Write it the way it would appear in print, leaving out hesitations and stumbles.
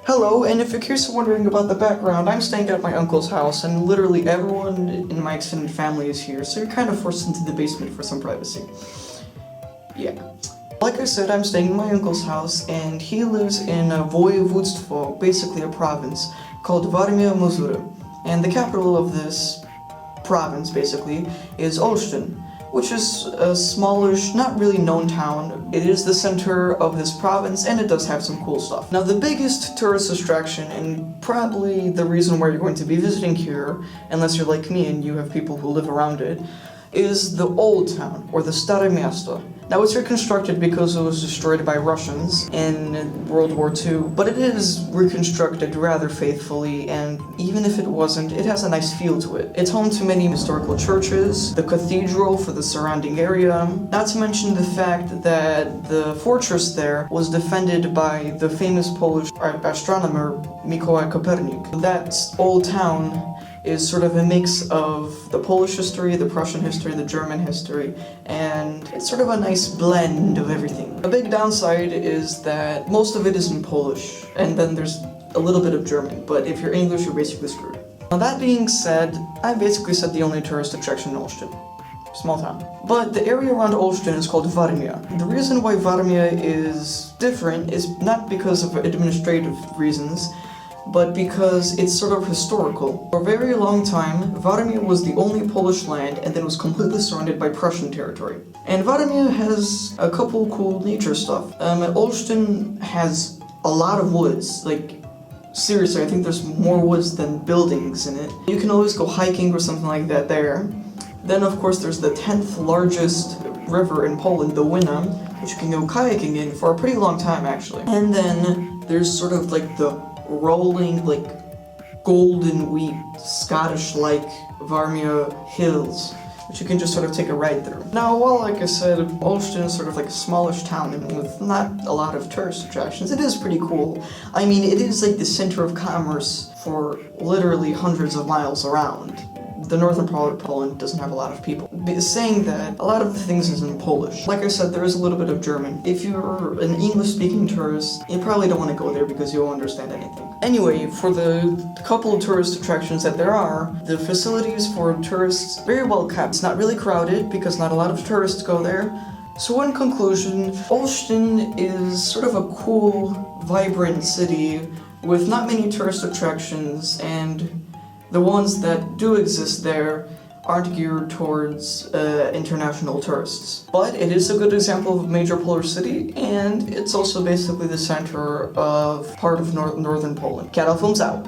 Hello, and if you're curious wondering about the background, I'm staying at my uncle's house, and literally everyone in my extended family is here, so you're kind of forced into the basement for some privacy. Yeah. Like I said, I'm staying in my uncle's house, and he lives in a województwo, basically a province, called Warmia-Mazura. And the capital of this province, basically, is Olsztyn, which is a smallish, not really known town. It is the center of this province, and it does have some cool stuff. Now, the biggest tourist attraction, and probably the reason why you're going to be visiting here, unless you're like me and you have people who live around it, is the Old Town, or the Stare Miasto. Now, it's reconstructed because it was destroyed by Russians in World War II, but it is reconstructed rather faithfully, and even if it wasn't, it has a nice feel to it. It's home to many historical churches, the cathedral for the surrounding area, not to mention the fact that the fortress there was defended by the famous Polish astronomer Mikołaj Kopernik. That old town is sort of a mix of the Polish history, the Prussian history, the German history, and it's sort of a nice blend of everything. A big downside is that most of it is in Polish, and then there's a little bit of German, but if you're English, you're basically screwed. Now that being said, I basically said the only tourist attraction in Olsztyn. Small town. But the area around Olsztyn is called Warmia. The reason why Warmia is different is not because of administrative reasons, but because it's sort of historical. For a very long time, Warmia was the only Polish land and then was completely surrounded by Prussian territory. And Warmia has a couple cool nature stuff. Olsztyn has a lot of woods, like seriously, I think there's more woods than buildings in it. You can always go hiking or something like that there. Then of course there's the 10th largest river in Poland, the Winna, which you can go kayaking in for a pretty long time actually. And then there's sort of like the rolling, like, golden wheat, Scottish-like Warmia Hills, which you can just sort of take a ride through. Now, while, like I said, Olsztyn is sort of like a smallish town and with not a lot of tourist attractions, it is pretty cool. I mean, it is like the center of commerce for literally hundreds of miles around. The northern part of Poland doesn't have a lot of people. Saying that, a lot of the things is in Polish. Like I said, there is a little bit of German. If you're an English-speaking tourist, you probably don't want to go there because you won't understand anything. Anyway, for the couple of tourist attractions that there are, the facilities for tourists, very well kept. It's not really crowded because not a lot of tourists go there. So in conclusion, Olsztyn is sort of a cool, vibrant city with not many tourist attractions, and the ones that do exist there aren't geared towards international tourists. But it is a good example of a major Polish city, and it's also basically the center of part of northern Poland. Cattle Films out.